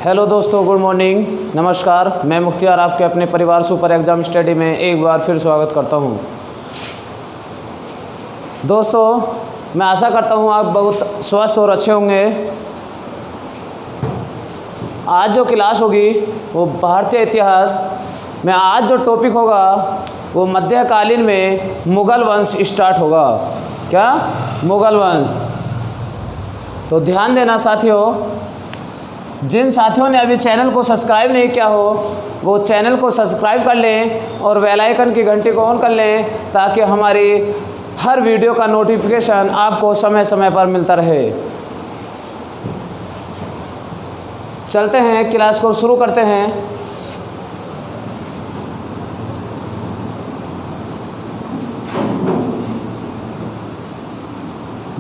Hello दोस्तों, good morning, नमस्कार। मैं मुख्तियार आपके अपने परिवार सुपर एग्ज़ाम स्टडी में एक बार फिर स्वागत करता हूं। दोस्तों, मैं आशा करता हूं आप बहुत स्वस्थ और अच्छे होंगे। आज जो क्लास होगी वो भारतीय इतिहास में आज जो टॉपिक होगा वो मध्यकालीन में मुग़ल वंश स्टार्ट होगा। क्या? मुग़ल वंश। तो ध्यान देना साथियों, जिन साथियों ने अभी चैनल को सब्सक्राइब नहीं किया हो वो चैनल को सब्सक्राइब कर लें और बेल आइकन की घंटी को ऑन कर लें ताकि हमारी हर वीडियो का नोटिफिकेशन आपको समय समय पर मिलता रहे। चलते हैं, क्लास को शुरू करते हैं।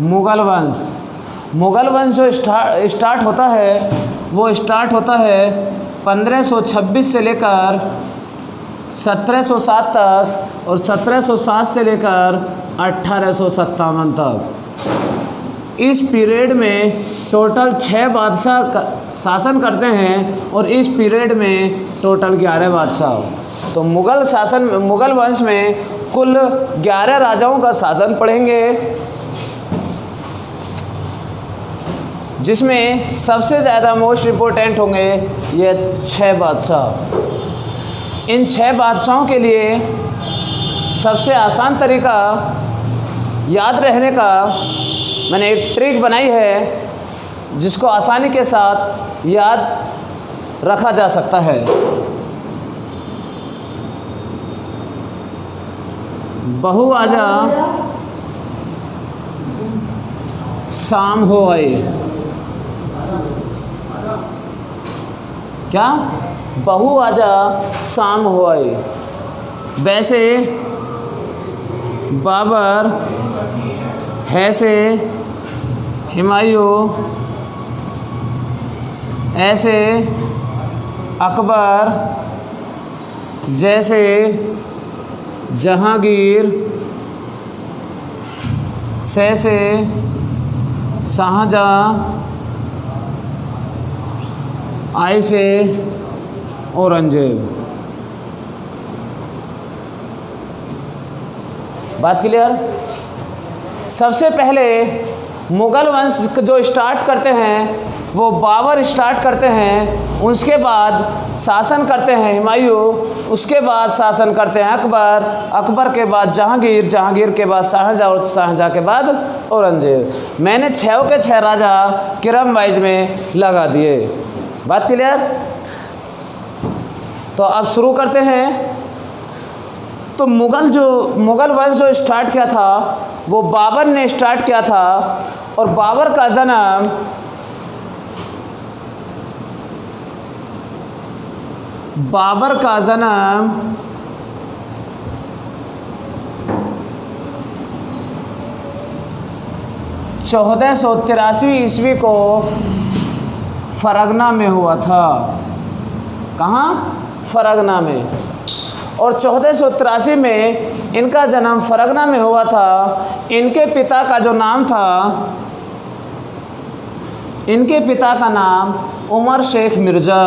मुग़ल वंश। मुग़ल वंश जो स्टार्ट होता है वो स्टार्ट होता है 1526 से लेकर 1707 तक और 1707 से लेकर 1857 तक। इस पीरियड में टोटल 6 बादशाह शासन करते हैं और इस पीरियड में टोटल 11 बादशाह। तो मुग़ल वंश में कुल 11 राजाओं का शासन पढ़ेंगे, जिसमें सबसे ज़्यादा मोस्ट इम्पोर्टेंट होंगे ये 6 बादशाह। इन 6 बादशाहों के लिए सबसे आसान तरीका याद रहने का मैंने एक ट्रिक बनाई है जिसको आसानी के साथ याद रखा जा सकता है। बहु आजा शाम हो आई। क्या? बहु आजा शाम हो आई। वैसे बाबर, हैसे हुमायूं, ऐसे अकबर, जैसे जहांगीर, सैसे शाहजहाँ, ऐसे औरंगजेब। बात क्लियर? सबसे पहले मुग़ल वंश जो स्टार्ट करते हैं वो बाबर स्टार्ट करते हैं, उसके बाद शासन करते हैं हुमायूं, उसके बाद शासन करते हैं अकबर, अकबर के बाद जहांगीर, जहांगीर के बाद शाहजहाँ और शाहजहाँ के बाद औरंगजेब। मैंने 6 के 6 राजा क्रम वाइज में लगा दिए। बात क्लियर? तो अब शुरू करते हैं। तो मुग़ल वंश जो स्टार्ट किया था वो बाबर ने स्टार्ट किया था और बाबर का जन्म 1483 ईस्वी को फरगना में हुआ था। कहाँ? फरगना में। और 1483 में इनका जन्म फरगना में हुआ था। इनके पिता का जो नाम था, इनके पिता का नाम उमर शेख मिर्ज़ा।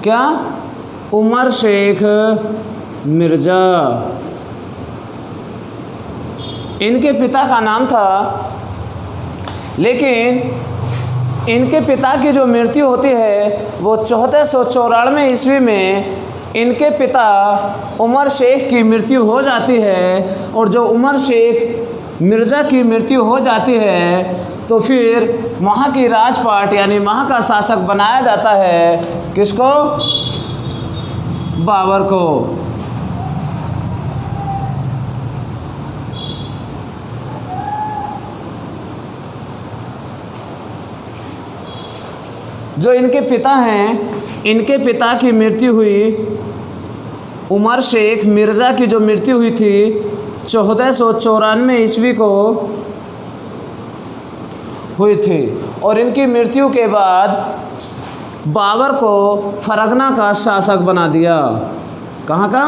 क्या? उमर शेख मिर्ज़ा इनके पिता का नाम था। लेकिन इनके पिता की जो मृत्यु होती है वो 1494 ईस्वी में इनके पिता उमर शेख की मृत्यु हो जाती है। और जो उमर शेख मिर्ज़ा की मृत्यु हो जाती है तो फिर वहाँ की राजपाट यानी वहाँ का शासक बनाया जाता है किसको? बाबर को। जो इनके पिता हैं, इनके पिता की मृत्यु हुई, उमर शेख मिर्ज़ा की जो मृत्यु हुई थी 1494 ईस्वी को हुई थी। और इनकी मृत्यु के बाद बाबर को फरगना का शासक बना दिया। कहाँ का?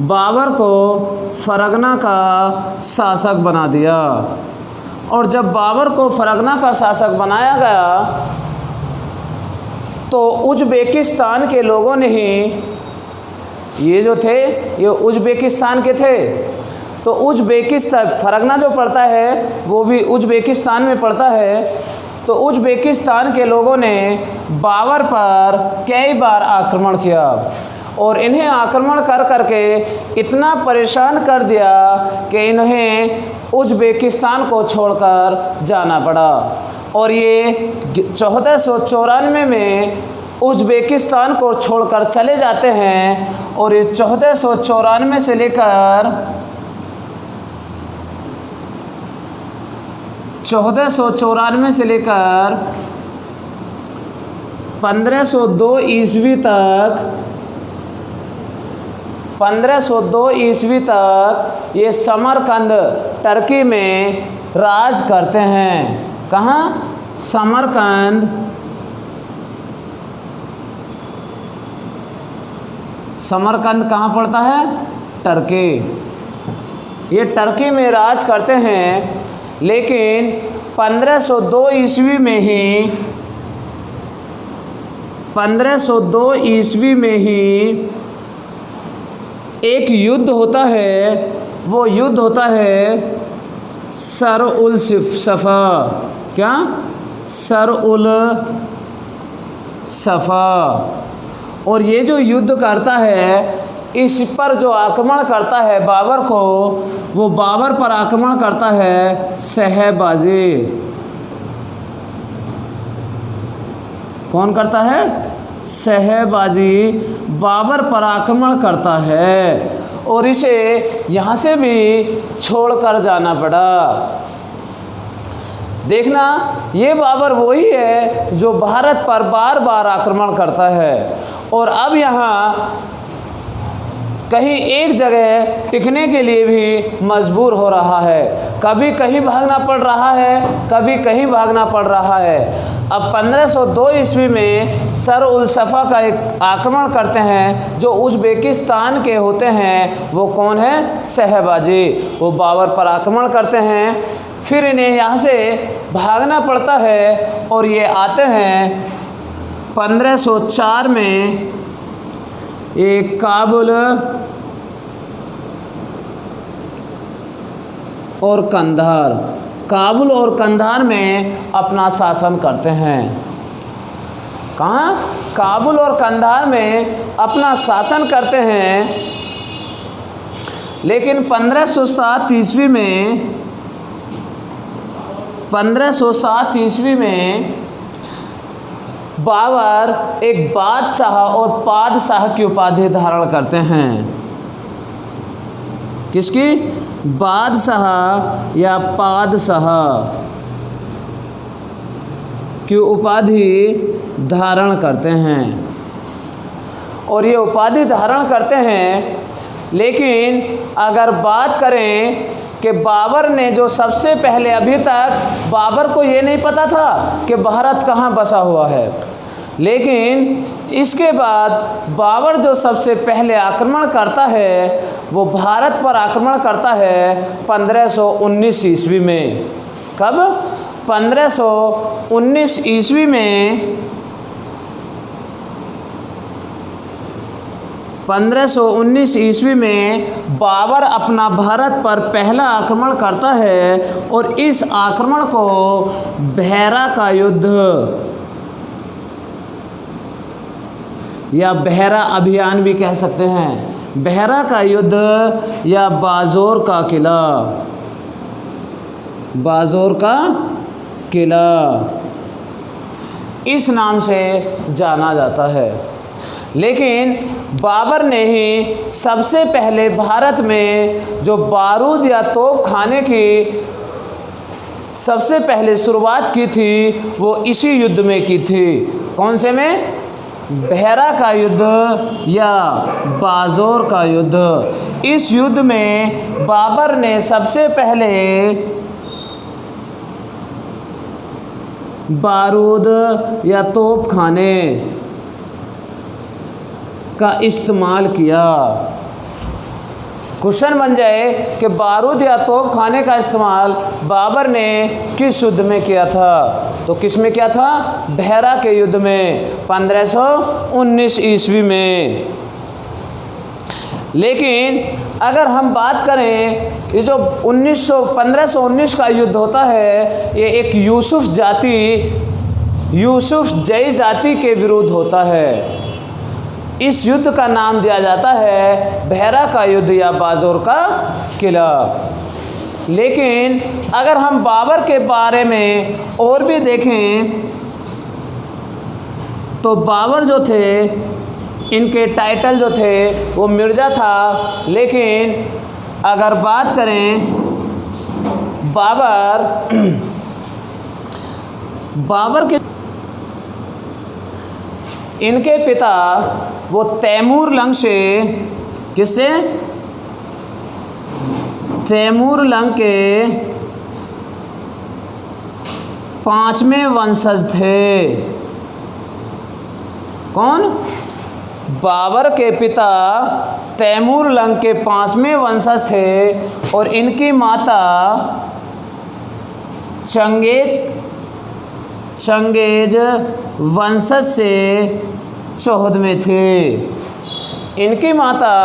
बाबर को फरगना का शासक बना दिया। और जब बाबर को फरगना का शासक बनाया गया उज़्बेकिस्तान के लोगों ने ही, ये जो थे ये उज़्बेकिस्तान के थे, तो उज़्बेकिस्तान फरगना जो पड़ता है वो भी उज़्बेकिस्तान में पड़ता है। तो उज़्बेकिस्तान के लोगों ने बाबर पर कई बार आक्रमण किया और इन्हें आक्रमण कर करके इतना परेशान कर दिया कि इन्हें उज़्बेकिस्तान को छोड़कर जाना पड़ा। और ये 1494 में उज़्बेकिस्तान को छोड़कर चले जाते हैं और ये 1494 से लेकर 1502 ईस्वी तक 1502 ईस्वी तक ये समरकंद टर्की में राज करते हैं। कहाँ? समरकंद, समरकंद कहाँ पड़ता है? टर्की। ये टर्की में राज करते हैं, लेकिन 1502 ईस्वी में ही 1502 ईस्वी में ही एक युद्ध होता है। वो युद्ध होता है सर उल सफ़ा। क्या? सर उल सफ़ा। और ये जो युद्ध करता है, इस पर जो आक्रमण करता है बाबर को, वो बाबर पर आक्रमण करता है शहबाजी। कौन करता है? शहबाजी बाबर पर आक्रमण करता है और इसे यहाँ से भी छोड़कर जाना पड़ा। देखना, ये बाबर वही है जो भारत पर बार बार आक्रमण करता है और अब यहाँ कहीं एक जगह टिकने के लिए भी मजबूर हो रहा है। कभी कहीं भागना पड़ रहा है, कभी कहीं भागना पड़ रहा है। अब 1502 ईस्वी में सर उल सफ़ा का एक आक्रमण करते हैं जो उज़्बेकिस्तान के होते हैं। वो कौन है? शहबाजी। वो बाबर पर आक्रमण करते हैं, फिर इन्हें यहाँ से भागना पड़ता है और ये आते हैं 1504 में एक काबुल और कंधार, काबुल और कंधार में अपना शासन करते हैं। कहाँ? काबुल और कंधार में अपना शासन करते हैं। लेकिन 1507 ईस्वी में 1507 ईस्वी में बाबर एक बादशाह और पादशाह की उपाधि धारण करते हैं। किसकी? बादशाह या पादशाह की उपाधि धारण करते हैं और ये उपाधि धारण करते हैं। लेकिन अगर बात करें कि बाबर ने जो सबसे पहले, अभी तक बाबर को ये नहीं पता था कि भारत कहाँ बसा हुआ है, लेकिन इसके बाद बाबर जो सबसे पहले आक्रमण करता है वो भारत पर आक्रमण करता है 1519 ईस्वी में। कब? 1519 ईस्वी में 1519 ईस्वी में बाबर अपना भारत पर पहला आक्रमण करता है और इस आक्रमण को बहरा का युद्ध या बहरा अभियान भी कह सकते हैं। बहरा का युद्ध या बाजोर का किला, बाजोर का किला इस नाम से जाना जाता है। लेकिन बाबर ने ही सबसे पहले भारत में जो बारूद या तोप खाने की सबसे पहले शुरुआत की थी वो इसी युद्ध में की थी। कौन से में? बहरा का युद्ध या बाजोर का युद्ध। इस युद्ध में बाबर ने सबसे पहले बारूद या तोप खाने का इस्तेमाल किया। क्वेश्चन बन जाए कि बारूद या तोप खाने का इस्तेमाल बाबर ने किस युद्ध में किया था, तो किस में किया था? बहरा के युद्ध में 1519 ईस्वी में। लेकिन अगर हम बात करें, ये जो 1519 का युद्ध होता है, ये एक यूसुफ जई जाति के विरुद्ध होता है। इस युद्ध का नाम दिया जाता है बहरा का युद्ध या बाजोर का किला। लेकिन अगर हम बाबर के बारे में और भी देखें तो बाबर जो थे, इनके टाइटल जो थे वो मिर्ज़ा था। लेकिन अगर बात करें बाबर के इनके पिता वो तैमूर लंग से, किससे? तैमूर लंग के 5वें वंशज थे। कौन? बाबर के पिता तैमूर लंग के 5वें वंशज थे और इनकी माता चंगेज वंशज से 14वें थे। इनकी माता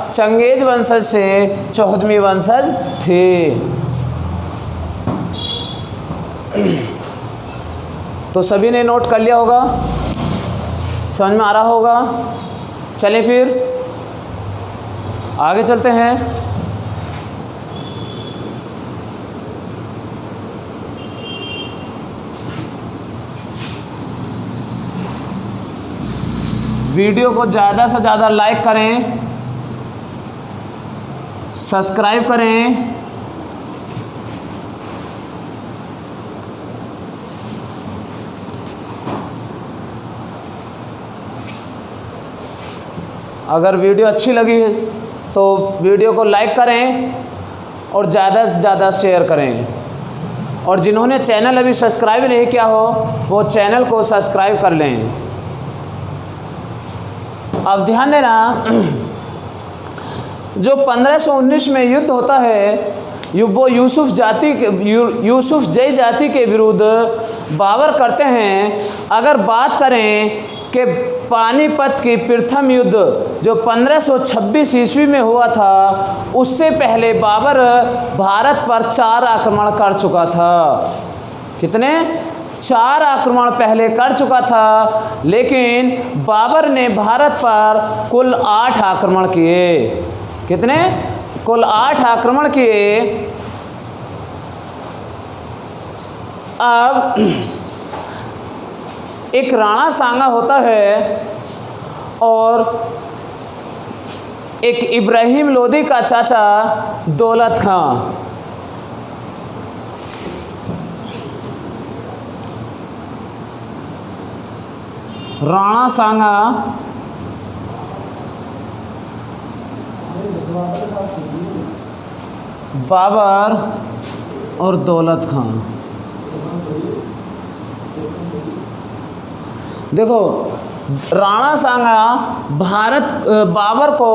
चंगेज वंशज से 14वीं वंशज थे। तो सभी ने नोट कर लिया होगा, समझ में आ रहा होगा। चलें फिर आगे चलते हैं। वीडियो को ज़्यादा से ज़्यादा लाइक करें, सब्सक्राइब करें। अगर वीडियो अच्छी लगी है तो वीडियो को लाइक करें और ज़्यादा से ज़्यादा शेयर करें। और जिन्होंने चैनल अभी सब्सक्राइब नहीं किया हो वो चैनल को सब्सक्राइब कर लें। अब ध्यान देना, जो 1519 में युद्ध होता है वो यूसुफ जई जाति के विरुद्ध बाबर करते हैं। अगर बात करें कि पानीपत की प्रथम युद्ध जो 1526 ईस्वी में हुआ था, उससे पहले बाबर भारत पर 4 आक्रमण कर चुका था। कितने? 4 आक्रमण पहले कर चुका था। लेकिन बाबर ने भारत पर कुल 8 आक्रमण किए। कितने? कुल 8 आक्रमण किए। अब एक राणा सांगा होता है और एक इब्राहिम लोदी का चाचा दौलत खां। राणा सांगा बाबर और दौलत खां। देखो, राणा सांगा बाबर को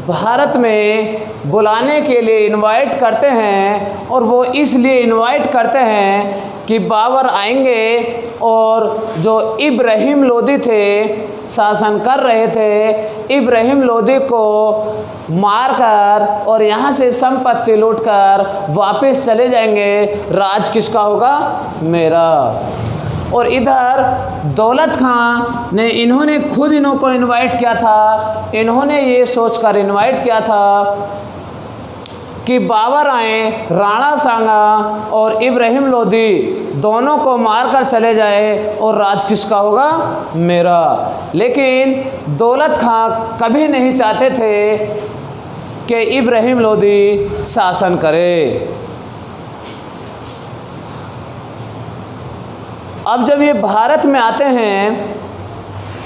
भारत में बुलाने के लिए इनवाइट करते हैं। और वो इसलिए इनवाइट करते हैं कि बाबर आएंगे और जो इब्राहिम लोदी थे, शासन कर रहे थे, इब्राहिम लोदी को मारकर और यहाँ से संपत्ति लूटकर वापस चले जाएंगे। राज किसका होगा? मेरा। और इधर दौलत खां ने, इन्होंने खुद इन्हों को इनवाइट किया था। इन्होंने ये सोचकर इनवाइट किया था कि बाबर आए, राणा सांगा और इब्राहिम लोदी दोनों को मारकर चले जाए और राज किसका होगा? मेरा। लेकिन दौलत खां कभी नहीं चाहते थे कि इब्राहिम लोदी शासन करे। अब जब ये भारत में आते हैं,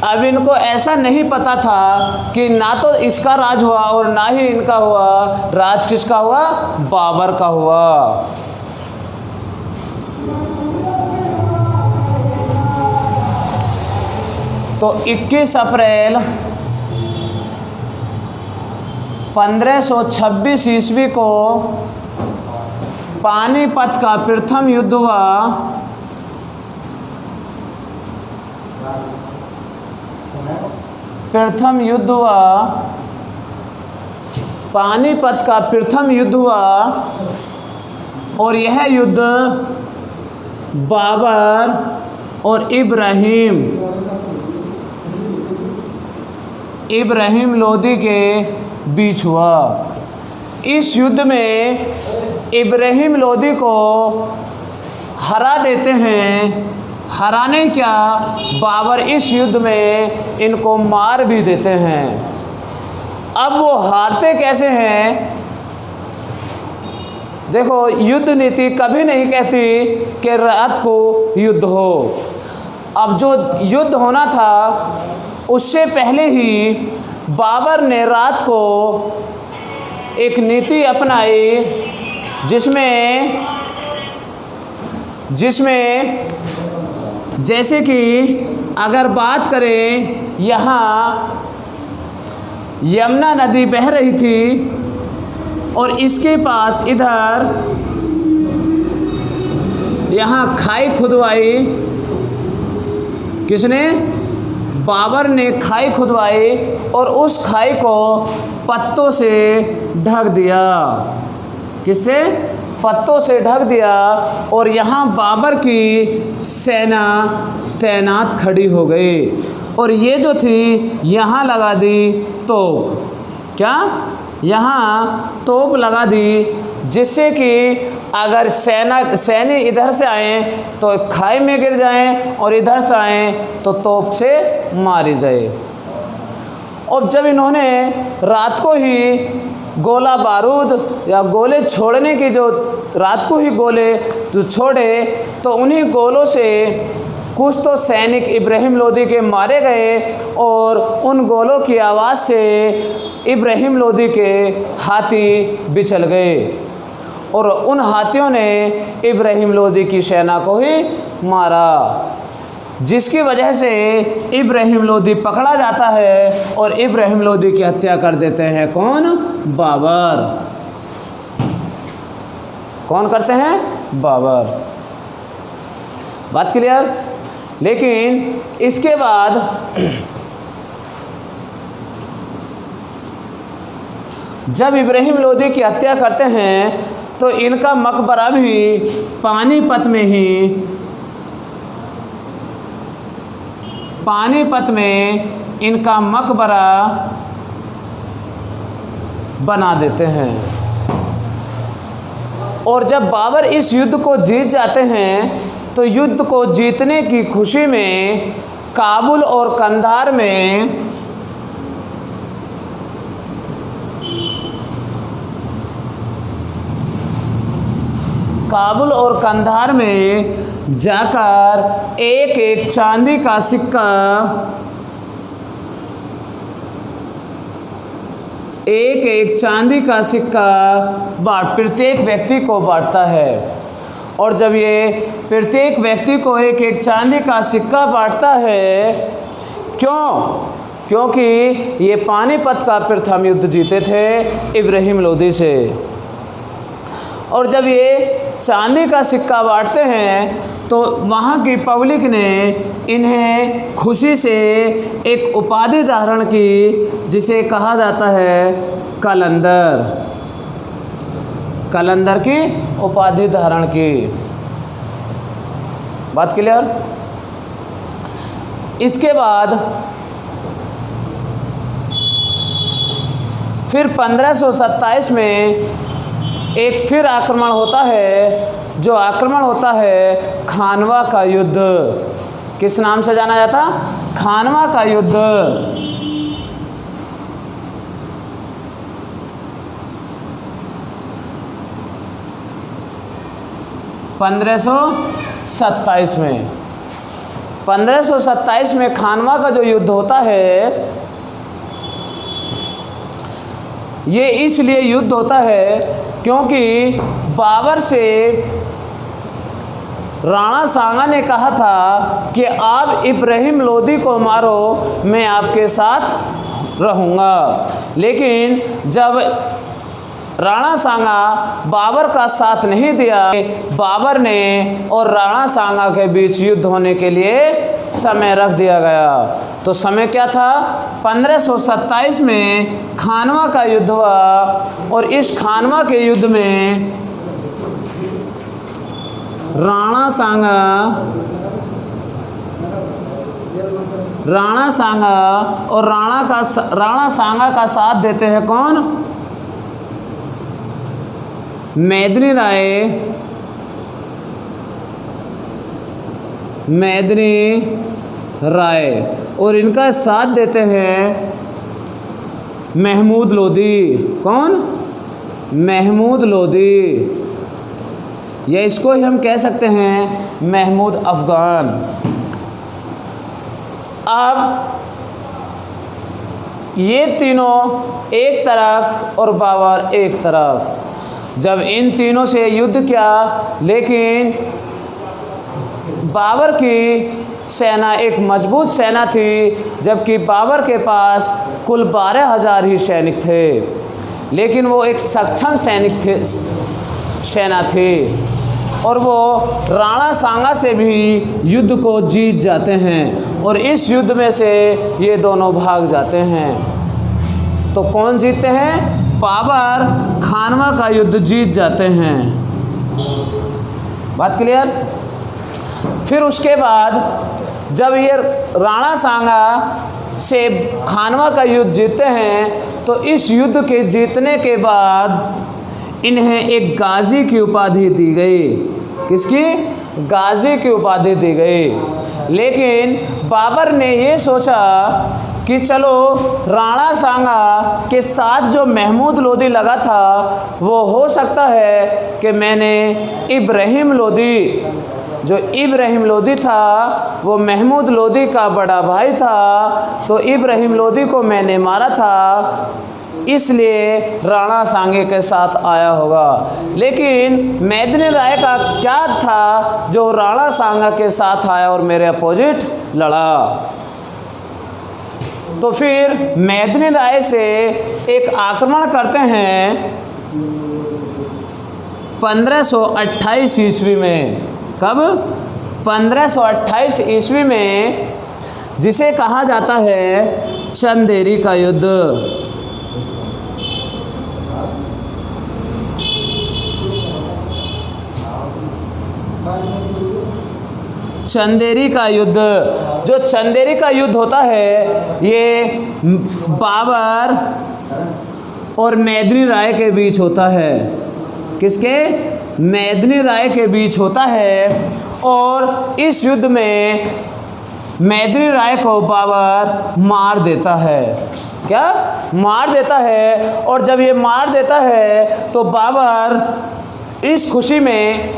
अब इनको ऐसा नहीं पता था कि ना तो इसका राज हुआ और ना ही इनका हुआ। राज किसका हुआ? बाबर का हुआ। तो 21 अप्रैल 1526 ईस्वी को पानीपत का प्रथम युद्ध हुआ। पानीपत का प्रथम युद्ध हुआ और यह युद्ध बाबर और इब्राहिम लोदी के बीच हुआ। इस युद्ध में इब्राहिम लोदी को हरा देते हैं। हराने क्या, बाबर इस युद्ध में इनको मार भी देते हैं। अब वो हारते कैसे हैं? देखो, युद्ध नीति कभी नहीं कहती कि रात को युद्ध हो। अब जो युद्ध होना था उससे पहले ही बाबर ने रात को एक नीति अपनाई जिसमें जैसे कि अगर बात करें, यहाँ यमुना नदी बह रही थी और इसके पास इधर यहाँ खाई खुदवाई। किसने? बाबर ने खाई खुदवाई और उस खाई को पत्तों से ढक दिया। किससे? पत्तों से ढक दिया। और यहाँ बाबर की सेना तैनात खड़ी हो गई और ये जो थी यहाँ लगा दी तोप। क्या? यहाँ तोप लगा दी, जिससे कि अगर सैनिक इधर से आए तो खाई में गिर जाएं और इधर से आए तो तोप से मारी जाए। और जब इन्होंने रात को ही गोला बारूद या गोले छोड़ने की जो रात को ही गोले जो छोड़े तो उन्हीं गोलों से कुछ तो सैनिक इब्राहिम लोदी के मारे गए और उन गोलों की आवाज़ से इब्राहिम लोदी के हाथी बिछल गए और उन हाथियों ने इब्राहिम लोदी की सेना को ही मारा, जिसकी वजह से इब्राहिम लोदी पकड़ा जाता है और इब्राहिम लोदी की हत्या कर देते हैं। कौन? बाबर। कौन करते हैं? बाबर। बात क्लियर? लेकिन इसके बाद जब इब्राहिम लोदी की हत्या करते हैं तो इनका मकबरा भी पानीपत में इनका मकबरा बना देते हैं। और जब बाबर इस युद्ध को जीत जाते हैं तो युद्ध को जीतने की खुशी में काबुल और कंधार में जाकर एक चांदी का सिक्का प्रत्येक व्यक्ति को बांटता है। और जब ये प्रत्येक व्यक्ति को एक चांदी का सिक्का बांटता है, क्योंकि ये पानीपत का प्रथम युद्ध जीते थे इब्राहिम लोदी से। और जब ये चांदी का सिक्का बांटते हैं तो वहाँ की पब्लिक ने इन्हें खुशी से एक उपाधि धारण की, जिसे कहा जाता है कलंदर की उपाधि धारण की। बात क्लियर? इसके बाद फिर 1527 में एक फिर आक्रमण होता है, जो आक्रमण होता है खानवा का युद्ध। किस नाम से जाना जाता? खानवा का युद्ध। 1527 में खानवा का जो युद्ध होता है, ये इसलिए युद्ध होता है क्योंकि बाबर से राणा सांगा ने कहा था कि आप इब्राहिम लोदी को मारो, मैं आपके साथ रहूँगा। लेकिन जब राणा सांगा बाबर का साथ नहीं दिया, बाबर ने और राणा सांगा के बीच युद्ध होने के लिए समय रख दिया गया। तो समय क्या था? 1527 में खानवा का युद्ध हुआ और इस खानवा के युद्ध में राणा सांगा और राणा सांगा का साथ देते हैं कौन? मेदिनी राय और इनका साथ देते हैं महमूद लोदी। कौन? महमूद लोदी, या इसको ही हम कह सकते हैं महमूद अफगान। अब ये तीनों एक तरफ और बाबर एक तरफ। जब इन तीनों से युद्ध किया, लेकिन बाबर की सेना एक मजबूत सेना थी, जबकि बाबर के पास कुल 12,000 ही सैनिक थे, लेकिन वो एक सक्षम सेना थी और वो राणा सांगा से भी युद्ध को जीत जाते हैं और इस युद्ध में से ये दोनों भाग जाते हैं। तो कौन जीतते हैं? बाबर खानवा का युद्ध जीत जाते हैं। बात क्लियर? फिर उसके बाद जब ये राणा सांगा से खानवा का युद्ध जीतते हैं, तो इस युद्ध के जीतने के बाद इन्हें एक गाजी की उपाधि दी गई। किसकी? गाजी की उपाधि दी गई। लेकिन बाबर ने ये सोचा कि चलो राणा सांगा के साथ जो महमूद लोदी लगा था, वो हो सकता है कि मैंने इब्राहिम लोदी था, वो महमूद लोदी का बड़ा भाई था, तो इब्राहिम लोदी को मैंने मारा था, इसलिए राणा सांगे के साथ आया होगा। लेकिन मेदिनी राय का क्या था जो राणा सांगा के साथ आया और मेरे अपोजिट लड़ा? तो फिर मेदिनी राय से एक आक्रमण करते हैं 1528 ईस्वी में। कब? 1528 ईस्वी में, जिसे कहा जाता है चंदेरी का युद्ध। चंदेरी का युद्ध, जो चंदेरी का युद्ध होता है, ये बाबर और मेदिनी राय के बीच होता है। किसके? मेदिनी राय के बीच होता है। और इस युद्ध में मेदिनी राय को बाबर मार देता है। क्या? मार देता है। और जब ये मार देता है तो बाबर इस खुशी में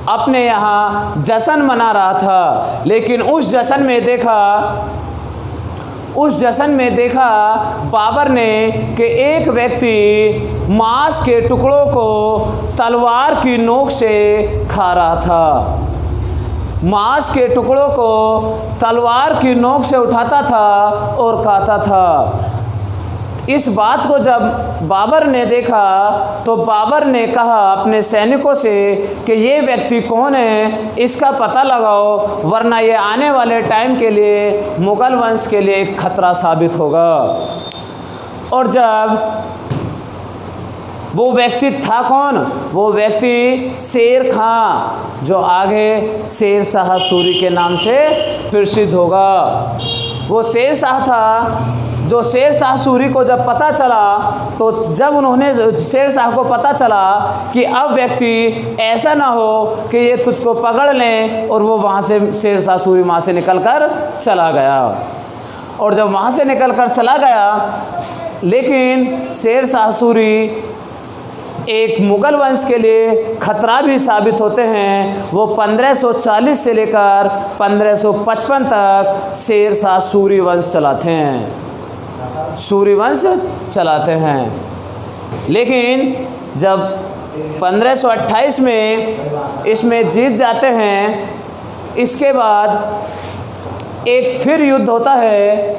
अपने यहाँ जश्न मना रहा था, लेकिन उस जश्न में देखा बाबर ने कि एक व्यक्ति मांस के टुकड़ों को तलवार की नोक से खा रहा था। मांस के टुकड़ों को तलवार की नोक से उठाता था और खाता था। इस बात को जब बाबर ने देखा तो बाबर ने कहा अपने सैनिकों से कि ये व्यक्ति कौन है, इसका पता लगाओ, वरना ये आने वाले टाइम के लिए मुग़ल वंश के लिए एक खतरा साबित होगा। और जब वो व्यक्ति था कौन? वो व्यक्ति शेर खां, जो आगे शेर शाह सूरी के नाम से प्रसिद्ध होगा। वो शेर शाह था, जो शेर शाह सूरी को जब पता चला, तो जब उन्होंने शेर शाह को पता चला कि अब व्यक्ति ऐसा ना हो कि ये तुझको पकड़ लें, और वो वहाँ से शेर शाह सूरी वहाँ से निकल कर चला गया। और जब वहाँ से निकल कर चला गया, लेकिन शेर शाह सूरी एक मुग़ल वंश के लिए खतरा भी साबित होते हैं। वो 1540 से लेकर 1555 तक शेर शाह सूरी वंश चलाते हैं, सूरी वंश चलाते हैं। लेकिन जब 1528 में इसमें जीत जाते हैं, इसके बाद एक फिर युद्ध होता है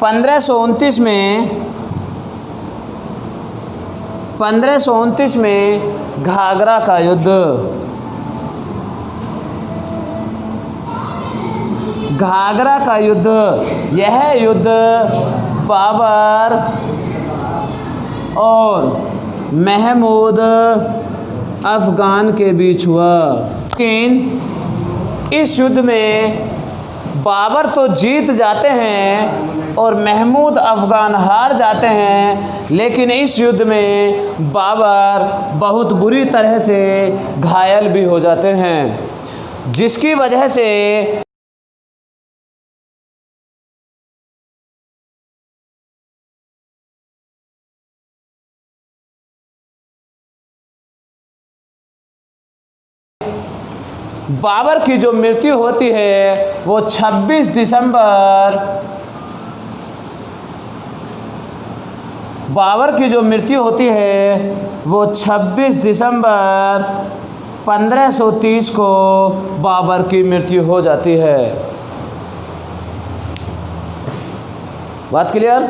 1529 में घाघरा का युद्ध, घाघरा का युद्ध, यह युद्ध बाबर और महमूद अफ़गान के बीच हुआ। लेकिन इस युद्ध में बाबर तो जीत जाते हैं और महमूद अफ़गान हार जाते हैं, लेकिन इस युद्ध में बाबर बहुत बुरी तरह से घायल भी हो जाते हैं, जिसकी वजह से बाबर की जो मृत्यु होती है वो 26 दिसंबर, बाबर की जो मृत्यु होती है वो 26 दिसंबर 1530 को बाबर की मृत्यु हो जाती है। बात क्लियर,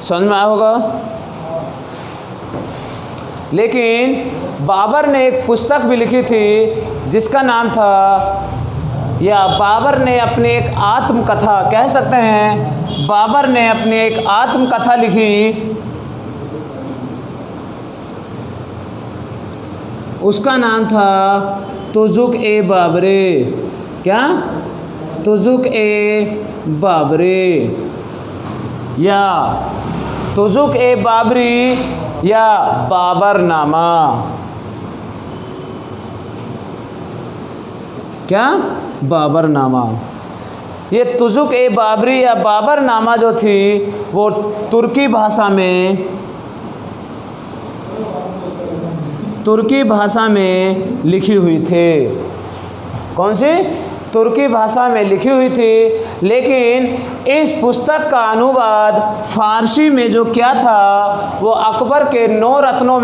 समझ में आया होगा। लेकिन बाबर ने एक पुस्तक भी लिखी थी जिसका नाम था, या बाबर ने अपनी एक आत्मकथा कह सकते हैं, बाबर ने अपनी एक आत्मकथा लिखी, उसका नाम था तुजुक ए बाबरे। क्या? तुजुक ए बाबरे, या तुजुक ए बाबरी, या बाबरनामा। क्या? बाबरनामा। ये तुजुक ए बाबरी या बाबरनामा जो थी वो तुर्की भाषा में लिखी हुई थी। कौन सी? तुर्की भाषा में लिखी हुई थी। लेकिन इस पुस्तक का अनुवाद फारसी में जो क्या था वो अकबर के 9 रत्नों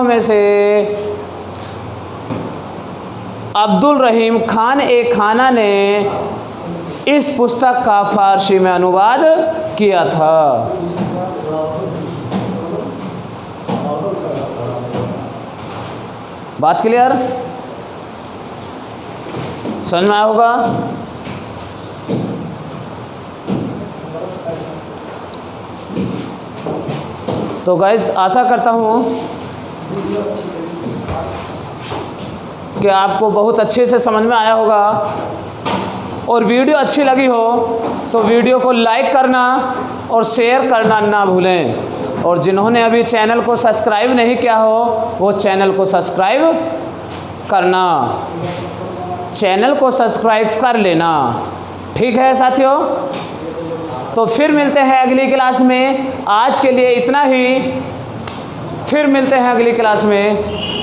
में से अब्दुल रहीम खान ए खाना ने इस पुस्तक का फारसी में अनुवाद किया था। बात क्लियर, समझ में आया होगा। तो गाइस, आशा करता हूँ कि आपको बहुत अच्छे से समझ में आया होगा, और वीडियो अच्छी लगी हो तो वीडियो को लाइक करना और शेयर करना ना भूलें, और जिन्होंने अभी चैनल को सब्सक्राइब नहीं किया हो वो चैनल को सब्सक्राइब करना, चैनल को सब्सक्राइब कर लेना। ठीक है साथियों, तो फिर मिलते हैं अगली क्लास में। आज के लिए इतना ही, फिर मिलते हैं अगली क्लास में।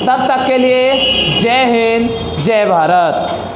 तब तक के लिए जय हिंद, जय भारत।